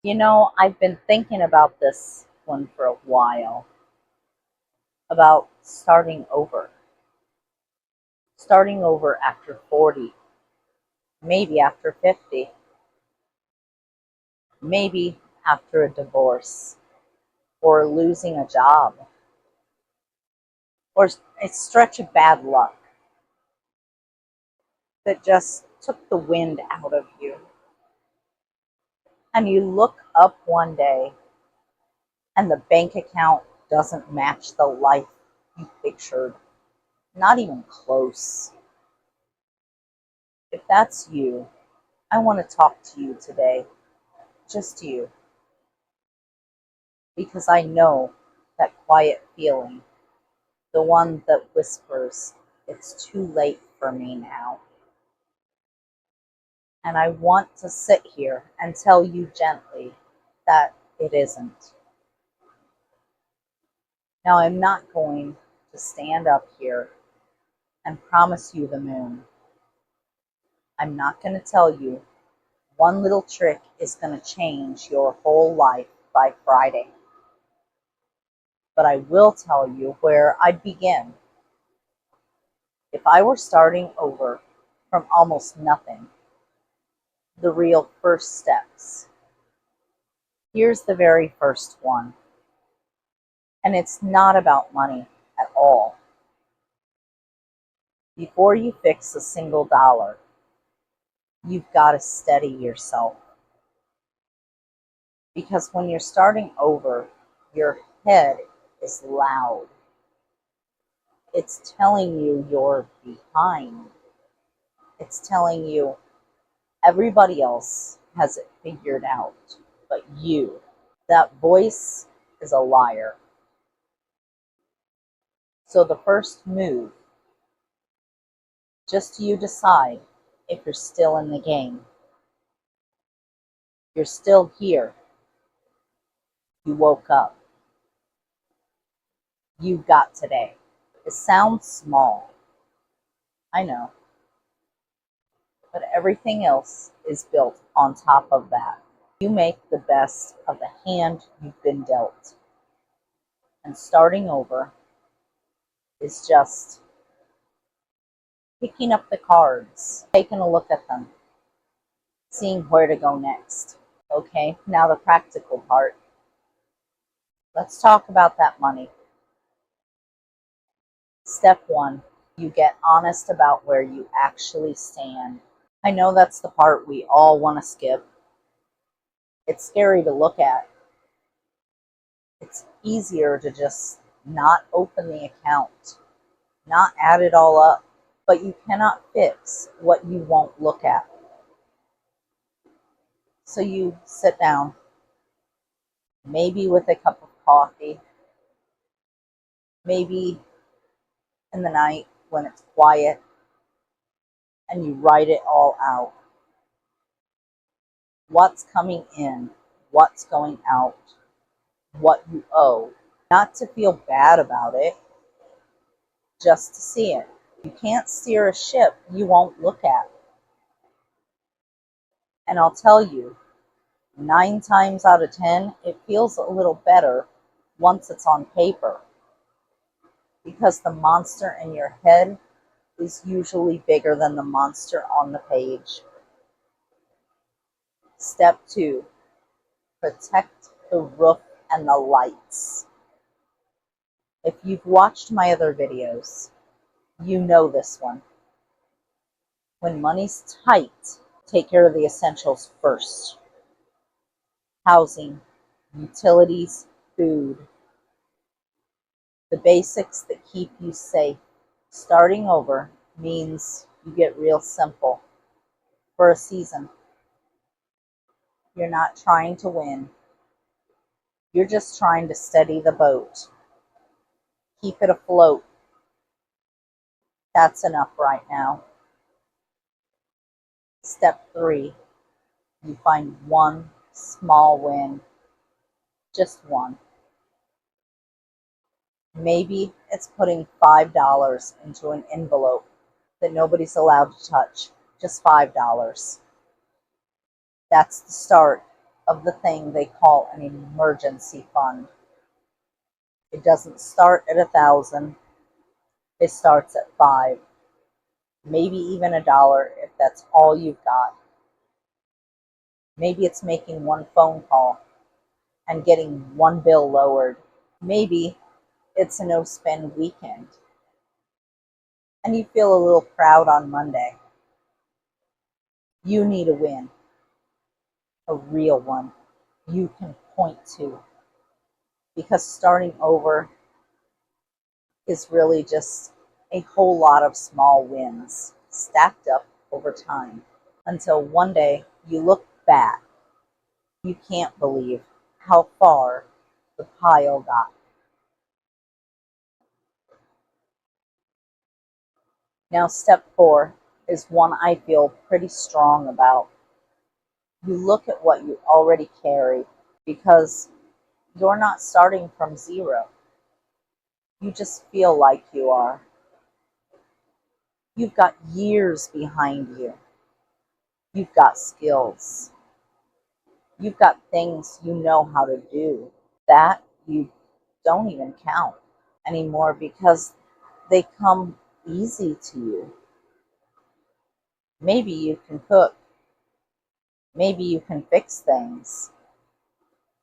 I've been thinking about this one for a while, about starting over after 40, maybe after 50, maybe after a divorce, or losing a job, or a stretch of bad luck that just took the wind out of you. And you look up one day and the bank account doesn't match the life you pictured, not even close. If that's you, I want to talk to you today, just you, because I know that quiet feeling, the one that whispers, it's too late for me now. And I want to sit here and tell you gently that it isn't. Now, I'm not going to stand up here and promise you the moon. I'm not going to tell you one little trick is going to change your whole life by Friday. But I will tell you where I'd begin. If I were starting over from almost nothing, the real first steps. Here's the very first one. And it's not about money at all. Before you fix a single dollar, you've got to steady yourself. Because when you're starting over, your head is loud. It's telling you you're behind. It's telling you everybody else has it figured out, but you. That voice is a liar. So the first move, just you decide if you're still in the game. You're still here. You woke up. You got today. It sounds small, I know, but everything else is built on top of that. You make the best of the hand you've been dealt. And starting over is just picking up the cards, taking a look at them, seeing where to go next. Okay, now the practical part. Let's talk about that money. Step one, you get honest about where you actually stand. I know that's the part we all want to skip. It's scary to look at. It's easier to just not open the account, not add it all up, but you cannot fix what you won't look at. So you sit down, maybe with a cup of coffee, maybe in the night when it's quiet, and you write it all out. What's coming in, what's going out, what you owe. Not to feel bad about it, just to see it. You can't steer a ship you won't look at. And I'll tell you, 9 times out of 10, it feels a little better once it's on paper. Because the monster in your head is usually bigger than the monster on the page. Step two, protect the roof and the lights. If you've watched my other videos, you know this one. When money's tight, take care of the essentials first. Housing, utilities, food. The basics that keep you safe. Starting over means you get real simple. For a season, you're not trying to win. You're just trying to steady the boat. Keep it afloat. That's enough right now. Step three, you find one small win. Just one. Maybe it's putting $5 into an envelope that nobody's allowed to touch. Just $5. That's the start. of the thing they call an emergency fund. It doesn't start at 1,000. It starts at 5, maybe even $1 if that's all you've got. Maybe it's making one phone call and getting one bill lowered. Maybe it's a no-spend weekend and you feel a little proud on Monday. You need a win, a real one you can point to, because starting over is really just a whole lot of small wins stacked up over time until one day you look back. You can't believe how far the pile got. Now, step 4 is one I feel pretty strong about. You look at what you already carry, because you're not starting from zero. You just feel like you are. You've got years behind you. You've got skills. You've got things you know how to do that you don't even count anymore because they come easy to you. Maybe you can cook. Maybe you can fix things.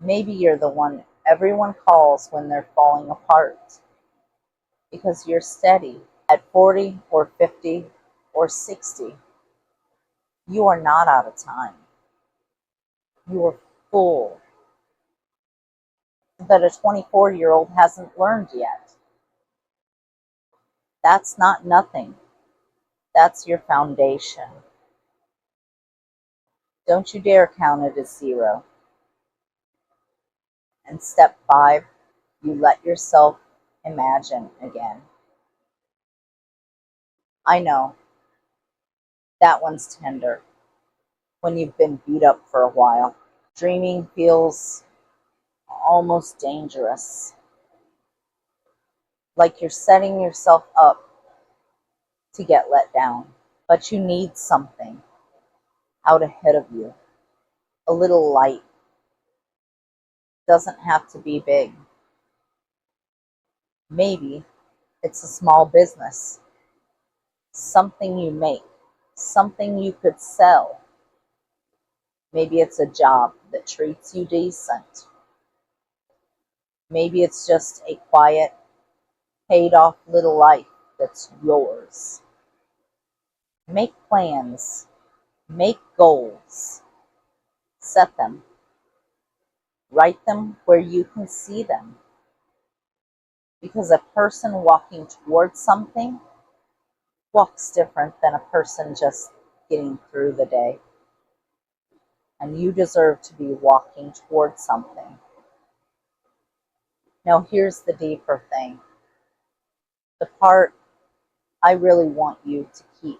Maybe you're the one everyone calls when they're falling apart because you're steady. At 40 or 50 or 60, you are not out of time. You are full that a 24-year-old hasn't learned yet. That's not nothing. That's your foundation. Don't you dare count it as zero. And step 5, you let yourself imagine again. I know, that one's tender when you've been beat up for a while. Dreaming feels almost dangerous, like you're setting yourself up to get let down. But you need something out ahead of you, a little light. Doesn't have to be big. Maybe it's a small business, something you make, something you could sell. Maybe it's a job that treats you decent. Maybe it's just a quiet, paid off little life that's yours. Make plans, make goals, set them, write them where you can see them. Because a person walking towards something walks different than a person just getting through the day. And you deserve to be walking towards something. Now, here's the deeper thing. The part I really want you to keep.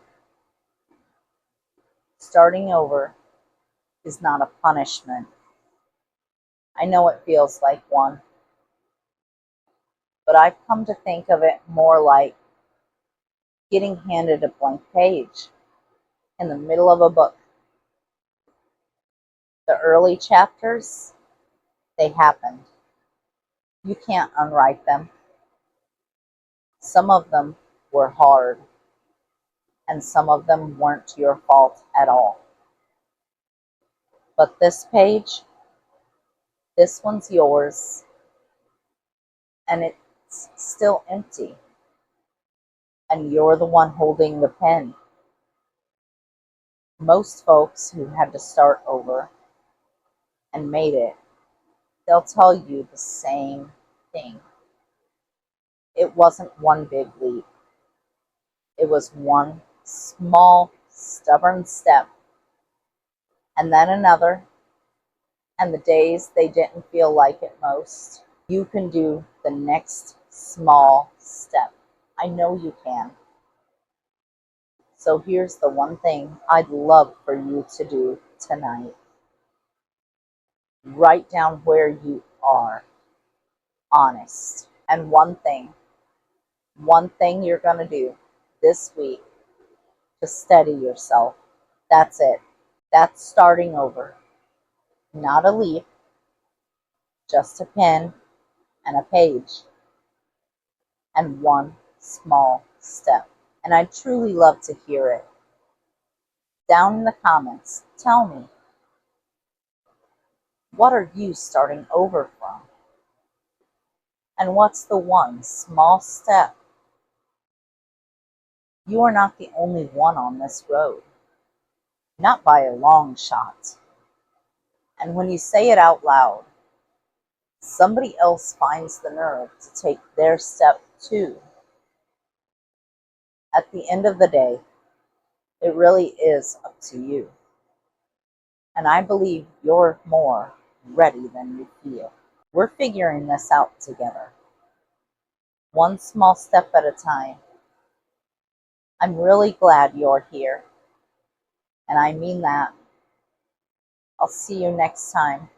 Starting over is not a punishment. I know it feels like one, but I've come to think of it more like getting handed a blank page in the middle of a book. The early chapters, they happened. You can't unwrite them. Some of them were hard, and some of them weren't your fault at all. But this page, this one's yours, and it's still empty. And you're the one holding the pen. Most folks who had to start over and made it, they'll tell you the same thing. It wasn't one big leap. It was one small, stubborn step, and then another, and the days they didn't feel like it most. You can do the next small step. I know you can. So here's the one thing I'd love for you to do tonight. Write down where you are, honest. And one thing you're going to do this week to steady yourself. That's it. That's starting over. Not a leaf, just a pen and a page, and one small step. And I'd truly love to hear it. Down in the comments, tell me, what are you starting over from? And what's the one small step? You are not the only one on this road, not by a long shot. And when you say it out loud, somebody else finds the nerve to take their step too. At the end of the day, it really is up to you. And I believe you're more ready than you feel. We're figuring this out together, one small step at a time. I'm really glad you're here, and I mean that. I'll see you next time.